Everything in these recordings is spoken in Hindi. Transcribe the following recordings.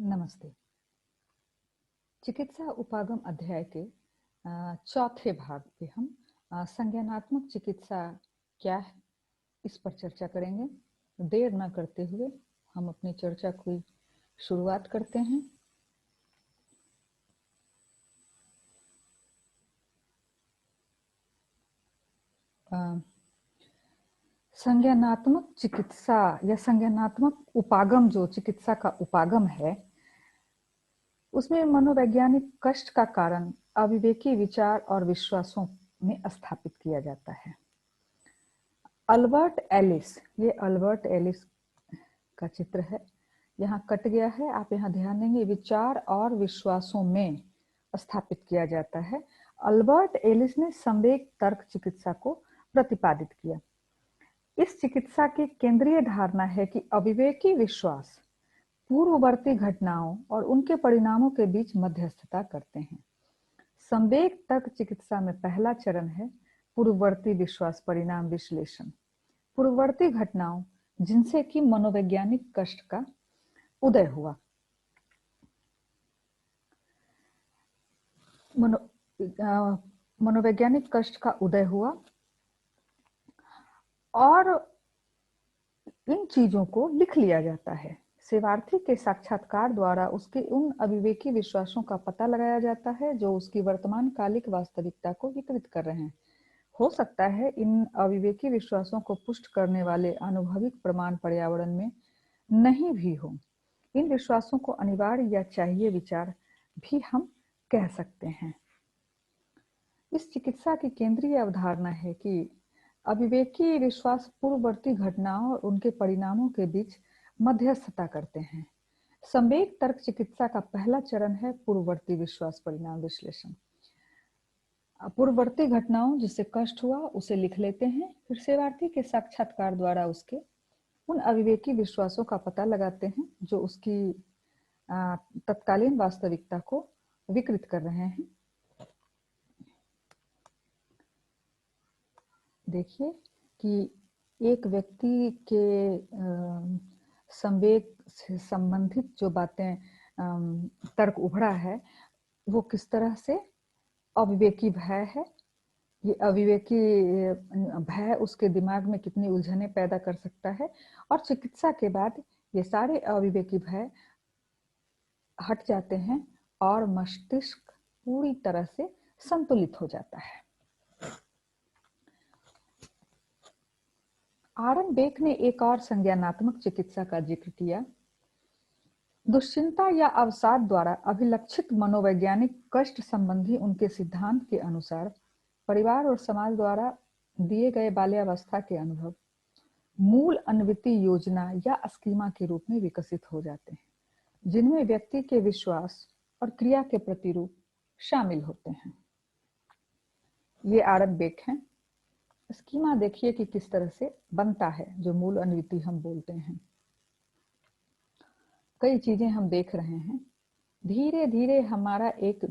नमस्ते। चिकित्सा उपागम अध्याय के चौथे भाग पे हम संज्ञानात्मक चिकित्सा क्या है इस पर चर्चा करेंगे। देर न करते हुए हम अपनी चर्चा की शुरुआत करते हैं। संज्ञानात्मक चिकित्सा या संज्ञानात्मक उपागम, जो चिकित्सा का उपागम है, उसमें मनोवैज्ञानिक कष्ट का कारण अविवेकी विचार और विश्वासों में स्थापित किया जाता है। अल्बर्ट एलिस, ये अल्बर्ट एलिस का चित्र है, यहाँ कट गया है, आप यहाँ ध्यान देंगे, विचार और विश्वासों में स्थापित किया जाता है। अल्बर्ट एलिस ने संवेग तर्क चिकित्सा को प्रतिपादित किया। इस चिकित्सा की केंद्रीय धारणा है कि अविवेकी विश्वास पूर्ववर्ती घटनाओं और उनके परिणामों के बीच मध्यस्थता करते हैं। संवेग तर्क चिकित्सा में पहला चरण है पूर्ववर्ती विश्वास परिणाम विश्लेषण। पूर्ववर्ती घटनाओं जिनसे कि मनोवैज्ञानिक कष्ट का उदय हुआ, मनोवैज्ञानिक कष्ट का उदय हुआ और इन चीजों को लिख लिया जाता है। सेवार्थी के साक्षात्कार द्वारा उसके उन अविवेकी विश्वासों का पता लगाया जाता है जो उसकी वर्तमान कालिक वास्तविकता को विकृत कर रहे हैं। हो सकता है इन अविवेकी विश्वासों को पुष्ट करने वाले अनुभविक प्रमाण पर्यावरण में नहीं भी हो। इन विश्वासों को अनिवार्य या चाहिए विचार भी हम कह सकते हैं। इस चिकित्सा की केंद्रीय अवधारणा है कि अविवेकी विश्वास पूर्ववर्ती घटनाओं और उनके परिणामों के बीच मध्यस्थता करते हैं। संवेग तर्क चिकित्सा का पहला चरण है पूर्ववर्ती विश्वास परिणाम विश्लेषण। पूर्ववर्ती घटनाओं जिससे कष्ट हुआ उसे लिख लेते हैं, फिर सेवार्थी के साक्षात्कार द्वारा उसके उन अविवेकी विश्वासों का पता लगाते हैं जो उसकी तत्कालीन वास्तविकता को विकृत कर रहे हैं। देखिए कि एक व्यक्ति के संवेग से संबंधित जो बातें तर्क उभरा है वो किस तरह से अविवेकी भय है। ये अविवेकी भय उसके दिमाग में कितनी उलझने पैदा कर सकता है, और चिकित्सा के बाद ये सारे अविवेकी भय हट जाते हैं और मस्तिष्क पूरी तरह से संतुलित हो जाता है। आरन बेक ने एक और संज्ञानात्मक चिकित्सा का जिक्र किया। दुश्चिंता या अवसाद द्वारा अभिलक्षित मनोवैज्ञानिक कष्ट संबंधी उनके सिद्धांत के अनुसार परिवार और समाज द्वारा दिए गए बाल्यावस्था के अनुभव मूल अनविति योजना या स्कीमा के रूप में विकसित हो जाते हैं, जिनमें व्यक्ति के विश्वास और क्रिया के प्रतिरूप शामिल होते हैं। ये आरन बेक हैं। स्कीमा देखिए कि किस तरह से बनता है, जो मूल अनविति हम बोलते हैं। कई चीजें हम देख रहे हैं, धीरे धीरे हमारा एक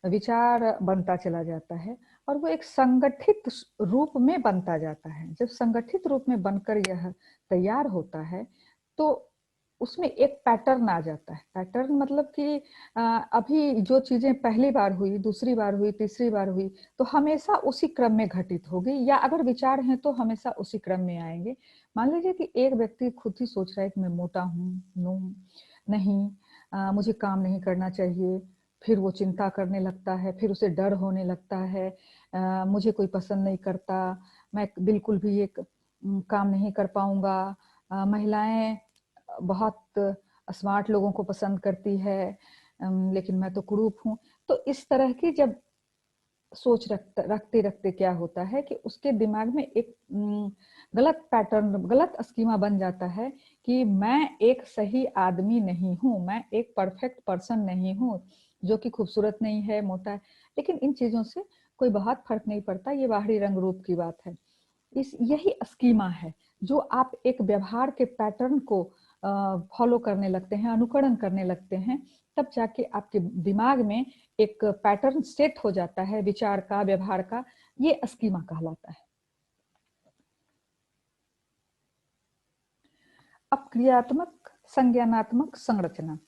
विचार बनता चला जाता है और वो एक संगठित रूप में बनता जाता है। जब संगठित रूप में बनकर यह तैयार होता है तो उसमें एक पैटर्न आ जाता है। पैटर्न मतलब कि अभी जो चीजें पहली बार हुई, दूसरी बार हुई, तीसरी बार हुई, तो हमेशा उसी क्रम में घटित होगी, या अगर विचार हैं तो हमेशा उसी क्रम में आएंगे। मान लीजिए कि एक व्यक्ति खुद ही सोच रहा है कि मैं मोटा हूँ, नहीं, मुझे काम नहीं करना चाहिए, फिर वो चिंता करने लगता है, फिर उसे डर होने लगता है, मुझे कोई पसंद नहीं करता, मैं बिल्कुल भी ये काम नहीं कर पाऊंगा, महिलाएं बहुत स्मार्ट लोगों को पसंद करती है, लेकिन मैं तो कुरूप हूँ। तो इस तरह की जब सोच रखते रखते क्या होता है कि उसके दिमाग में एक गलत पैटर्न, गलत स्कीमा बन जाता है कि मैं एक सही आदमी नहीं हूँ, मैं एक परफेक्ट पर्सन नहीं हूँ, जो कि खूबसूरत नहीं है, मोटा है। लेकिन इन चीजों से कोई बहुत फर्क नहीं पड़ता, ये बाहरी रंग रूप की बात है। यही स्कीमा है जो आप एक व्यवहार के पैटर्न को फॉलो करने लगते हैं, अनुकरण करने लगते हैं, तब जाके आपके दिमाग में एक पैटर्न सेट हो जाता है विचार का, व्यवहार का। ये स्कीमा कहलाता है। अब क्रियात्मक संज्ञानात्मक संरचना।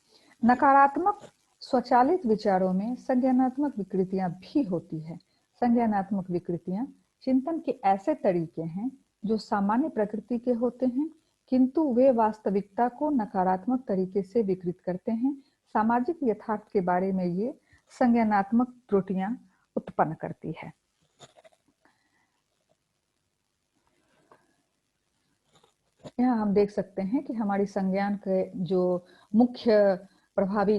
नकारात्मक स्वचालित विचारों में संज्ञानात्मक विकृतियां भी होती है। संज्ञानात्मक विकृतियां चिंतन के ऐसे तरीके हैं जो सामान्य प्रकृति के होते हैं, किंतु वे वास्तविकता को नकारात्मक तरीके से विकृत करते हैं। सामाजिक यथार्थ के बारे में ये संज्ञानात्मक त्रुटियां उत्पन्न करती है। यहाँ हम देख सकते हैं कि हमारी संज्ञान के जो मुख्य प्रभावी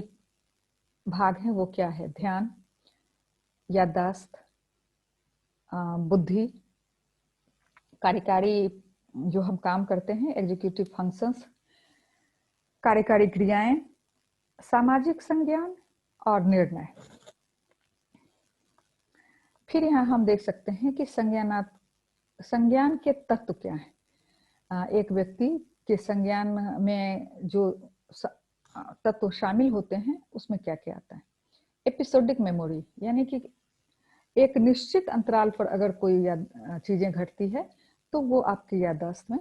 भाग हैं वो क्या है? ध्यान, याददाश्त, बुद्धि, कार्यकारी जो हम काम करते हैं, एग्जीक्यूटिव फंक्शंस, कार्यकारी क्रियाएं, सामाजिक संज्ञान और निर्णय। फिर यहाँ हम देख सकते हैं कि संज्ञान के तत्व क्या हैं। एक व्यक्ति के संज्ञान में जो तत्व शामिल होते हैं उसमें क्या क्या आता है? एपिसोडिक मेमोरी, यानी कि एक निश्चित अंतराल पर अगर कोई चीजें घटती है तो वो आपकी याददाश्त में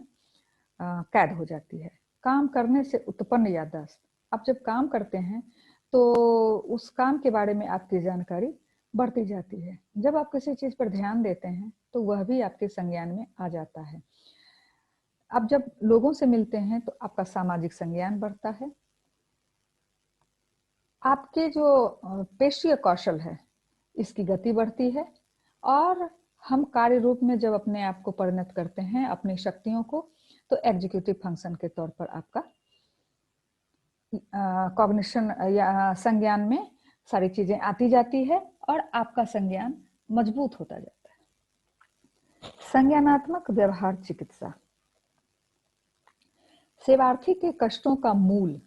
कैद हो जाती है। काम करने से उत्पन्न याददाश्त, आप जब काम करते हैं तो उस काम के बारे में आपकी जानकारी बढ़ती जाती है। जब आप किसी चीज पर ध्यान देते हैं तो वह भी आपके संज्ञान में आ जाता है। अब जब लोगों से मिलते हैं तो आपका सामाजिक संज्ञान बढ़ता है। आपके जो पेशीय कौशल है इसकी गति बढ़ती है, और हम कार्य रूप में जब अपने आप को परिणत करते हैं अपनी शक्तियों को, तो एग्जीक्यूटिव फंक्शन के तौर पर आपका कॉग्निशन या संज्ञान में सारी चीजें आती जाती है और आपका संज्ञान मजबूत होता जाता है। संज्ञानात्मक व्यवहार चिकित्सा सेवार्थी के कष्टों का मूल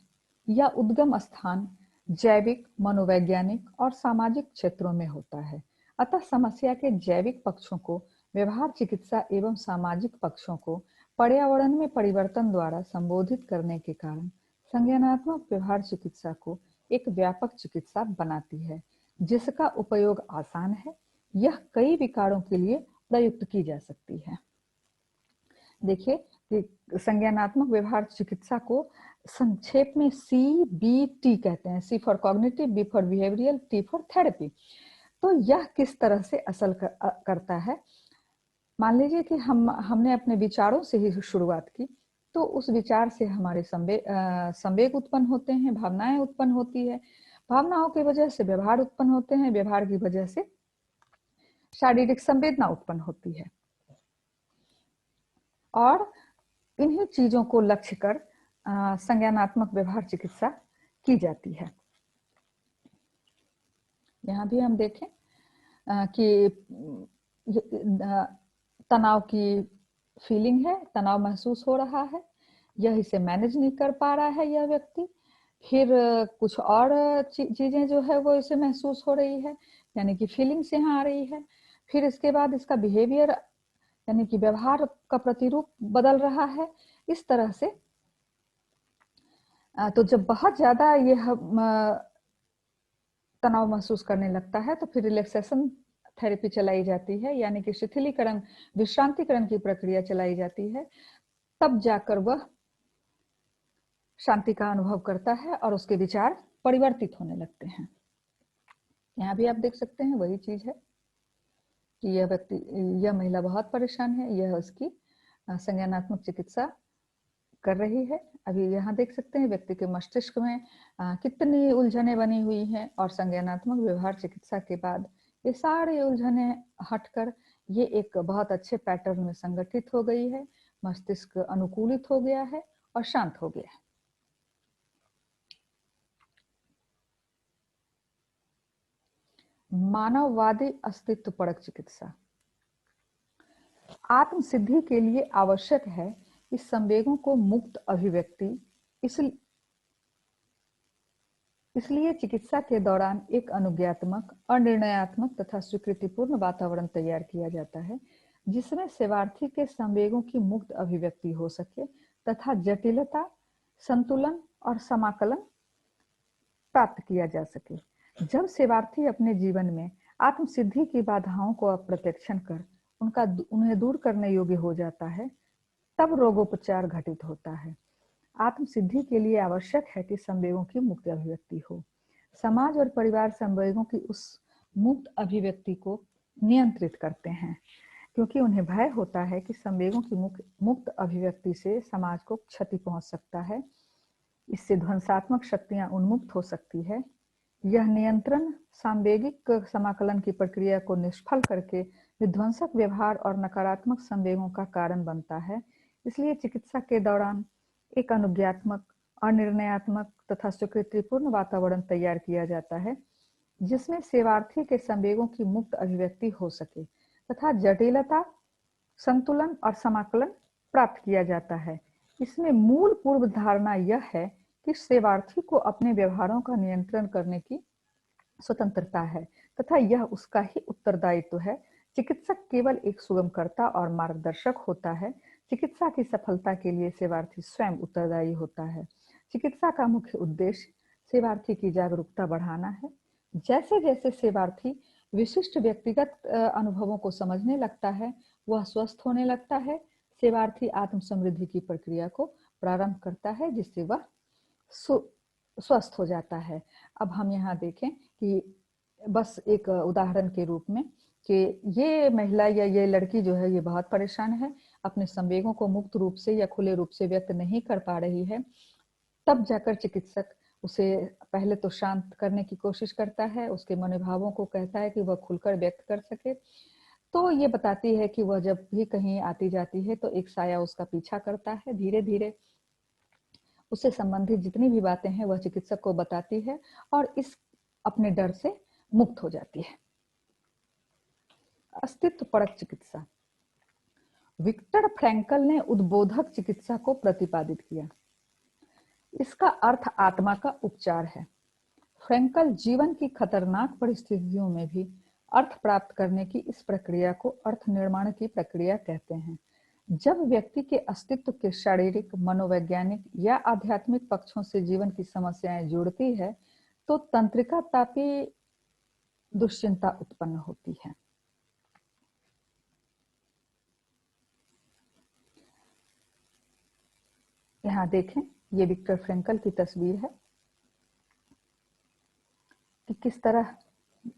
या उद्गम स्थान जैविक, मनोवैज्ञानिक और सामाजिक क्षेत्रों में होता है। अतः समस्या के जैविक पक्षों को व्यवहार चिकित्सा एवं सामाजिक पक्षों को पर्यावरण में परिवर्तन द्वारा संबोधित करने के कारण संज्ञानात्मक व्यवहार चिकित्सा को एक व्यापक चिकित्सा बनाती है, जिसका उपयोग आसान है। यह कई विकारों के लिए प्रयुक्त की जा सकती है। देखिए कि संज्ञानात्मक व्यवहार चिकित्सा को संक्षेप में CBT कहते हैं। C for cognitive, B for behavioural, T for therapy. तो यह किस तरह से असर करता है? मान लीजिए कि हमने अपने विचारों से ही शुरुआत की, तो उस विचार से हमारे संवेग उत्पन्न होते हैं, भावनाएं उत्पन्न होती है, भावनाओं की वजह से व्यवहार उत्पन्न होते हैं, व्यवहार की वजह से शारीरिक संवेदना उत्पन्न होती है, और इन्हीं चीजों को लक्ष्य कर संज्ञानात्मक व्यवहार चिकित्सा की जाती है। यहाँ भी हम देखें कि तनाव की फीलिंग है, तनाव महसूस हो रहा है, यह इसे मैनेज नहीं कर पा रहा है यह व्यक्ति। फिर कुछ और चीजें जो है वो इसे महसूस हो रही है, यानी कि फीलिंग्स यहाँ आ रही है। फिर इसके बाद इसका बिहेवियर यानी कि व्यवहार का प्रतिरूप बदल रहा है। इस तरह से तो जब बहुत ज्यादा ये तनाव महसूस करने लगता है तो फिर रिलैक्सेशन थेरेपी चलाई जाती है, यानी कि शिथिलीकरण, विश्रांतिकरण की प्रक्रिया चलाई जाती है। तब जाकर वह शांति का अनुभव करता है और उसके विचार परिवर्तित होने लगते हैं। यहाँ भी आप देख सकते हैं वही चीज है कि यह महिला बहुत परेशान है, यह उसकी संज्ञानात्मक चिकित्सा कर रही है। अभी यहाँ देख सकते हैं व्यक्ति के मस्तिष्क में कितनी उलझने बनी हुई हैं, और संज्ञानात्मक व्यवहार चिकित्सा के बाद ये सारी उलझने हटकर ये एक बहुत अच्छे पैटर्न में संगठित हो गई है, मस्तिष्क अनुकूलित हो गया है और शांत हो गया है। मानववादी अस्तित्व परक चिकित्सा आत्म सिद्धि के लिए आवश्यक है कि संवेगों को मुक्त अभिव्यक्ति, इसलिए चिकित्सा के दौरान एक अनुज्ञात्मक, अनिर्णयात्मक तथा स्वीकृतिपूर्ण वातावरण तैयार किया जाता है, जिसमें सेवार्थी के संवेगों की मुक्त अभिव्यक्ति हो सके तथा जटिलता, संतुलन और समाकलन प्राप्त किया जा सके। जब सेवार्थी अपने जीवन में आत्म सिद्धि की बाधाओं को अप्रत्यक्षण कर उन्हें दूर करने योग्य हो जाता है, तब रोगोपचार घटित होता है। आत्म सिद्धि के लिए आवश्यक है कि संवेगों की मुक्त अभिव्यक्ति हो। समाज और परिवार संवेगों की उस मुक्त अभिव्यक्ति को नियंत्रित करते हैं, क्योंकि उन्हें भय होता है कि संवेगों की मुक्त अभिव्यक्ति से समाज को क्षति पहुंच सकता है, इससे ध्वंसात्मक शक्तियां उन्मुक्त हो सकती है। यह नियंत्रण सांवेगिक समाकलन की प्रक्रिया को निष्फल करके विध्वंसक व्यवहार और नकारात्मक संवेगों का कारण बनता है। इसलिए चिकित्सा के दौरान एक अनुज्ञात्मक, अनिर्णयात्मक तथा स्वीकृतिपूर्ण वातावरण तैयार किया जाता है, जिसमें सेवार्थी के संवेगों की मुक्त अभिव्यक्ति हो सके तथा जटिलता, संतुलन और समाकलन प्राप्त किया जाता है। इसमें मूल पूर्व धारणा यह है कि सेवार्थी को अपने व्यवहारों का नियंत्रण करने की स्वतंत्रता है तथा यह उसका ही उत्तरदायित्व है। चिकित्सक केवल एक सुगमकर्ता और मार्गदर्शक होता है। चिकित्सा की सफलता के लिए सेवार्थी स्वयं उत्तरदायी होता है। चिकित्सा का मुख्य उद्देश्य सेवार्थी की जागरूकता बढ़ाना है। जैसे जैसे सेवार्थी विशिष्ट व्यक्तिगत अनुभवों को समझने लगता है, वह स्वस्थ होने लगता है। सेवार्थी आत्म समृद्धि की प्रक्रिया को प्रारंभ करता है, जिससे वह स्वस्थ हो जाता है। अब हम यहाँ देखें कि बस एक उदाहरण के रूप में कि ये महिला या ये लड़की जो है ये बहुत परेशान है, अपने संवेगों को मुक्त रूप से या खुले रूप से व्यक्त नहीं कर पा रही है। तब जाकर चिकित्सक उसे पहले तो शांत करने की कोशिश करता है, उसके मनोभावों को कहता है कि वह खुलकर व्यक्त कर सके। तो ये बताती है कि वह जब भी कहीं आती जाती है तो एक साया उसका पीछा करता है। धीरे धीरे उससे संबंधित जितनी भी बातें हैं वह चिकित्सक को बताती है और इस अपने डर से मुक्त हो जाती है। अस्तित्व परक चिकित्सा। विक्टर फ्रैंकल ने उद्बोधक चिकित्सा को प्रतिपादित किया। इसका अर्थ आत्मा का उपचार है। फ्रैंकल जीवन की खतरनाक परिस्थितियों में भी अर्थ प्राप्त करने की इस प्रक्रिया को अर्थ निर्माण की प्रक्रिया कहते हैं। जब व्यक्ति के अस्तित्व के शारीरिक, मनोवैज्ञानिक या आध्यात्मिक पक्षों से जीवन की समस्याएं जुड़ती है तो तंत्रिका तापी दुश्चिंता उत्पन्न होती है। यहाँ देखें, ये विक्टर फ्रैंकल की तस्वीर है कि किस तरह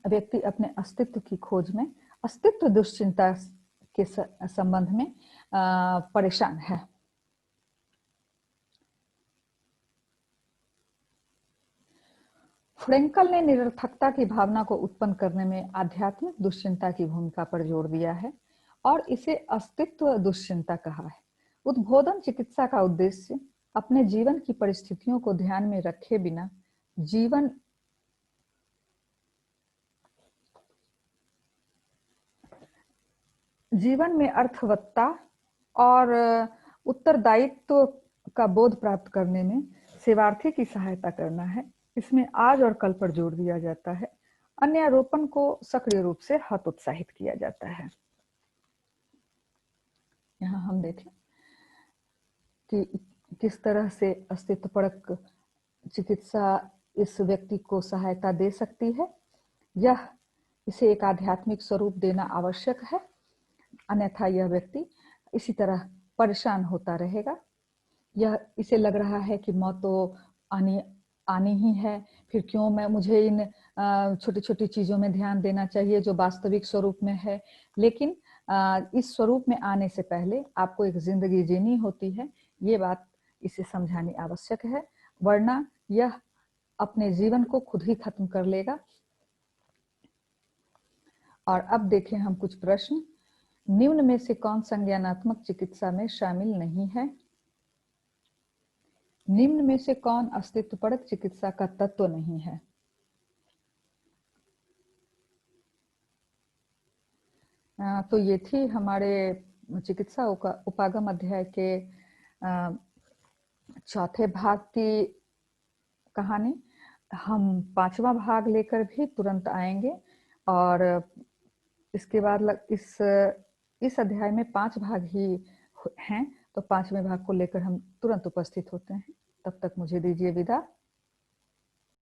व्यक्ति अपने अस्तित्व की खोज में, अस्तित्व दुश्चिंता के संबंध में परेशान है। फ्रैंकल ने निरर्थकता की भावना को उत्पन्न करने में आध्यात्मिक दुश्चिंता की भूमिका पर जोर दिया है और इसे अस्तित्व दुश्चिंता कहा है। उद्बोधन चिकित्सा का उद्देश्य अपने जीवन की परिस्थितियों को ध्यान में रखे बिना जीवन में अर्थवत्ता और उत्तरदायित्व का बोध प्राप्त करने में सेवार्थी की सहायता करना है। इसमें आज और कल पर जोर दिया जाता है। अन्यारोपण को सक्रिय रूप से हतोत्साहित किया जाता है। यहाँ हम देखें कि किस तरह से अस्तित्वपरक चिकित्सा इस व्यक्ति को सहायता दे सकती है। यह इसे एक आध्यात्मिक स्वरूप देना आवश्यक है, अन्यथा यह व्यक्ति इसी तरह परेशान होता रहेगा। यह इसे लग रहा है कि मौत तो आनी ही है, फिर क्यों मुझे इन छोटी छोटी चीजों में ध्यान देना चाहिए जो वास्तविक स्वरूप में है। लेकिन इस स्वरूप में आने से पहले आपको एक जिंदगी जीनी होती है, ये बात इसे समझानी आवश्यक है, वरना यह अपने जीवन को खुद ही खत्म कर लेगा। और अब देखें हम कुछ प्रश्न। निम्न में से कौन संज्ञानात्मक चिकित्सा में शामिल नहीं है? निम्न में से कौन अस्तित्वपरक चिकित्सा का तत्व नहीं है? तो ये थी हमारे चिकित्सा उपागम अध्याय के चौथे भाग की कहानी। हम 5वां भाग लेकर भी तुरंत आएंगे और इसके बाद इस अध्याय में 5 भाग ही हैं, तो 5वें भाग को लेकर हम तुरंत उपस्थित होते हैं। तब तक मुझे दीजिए विदा।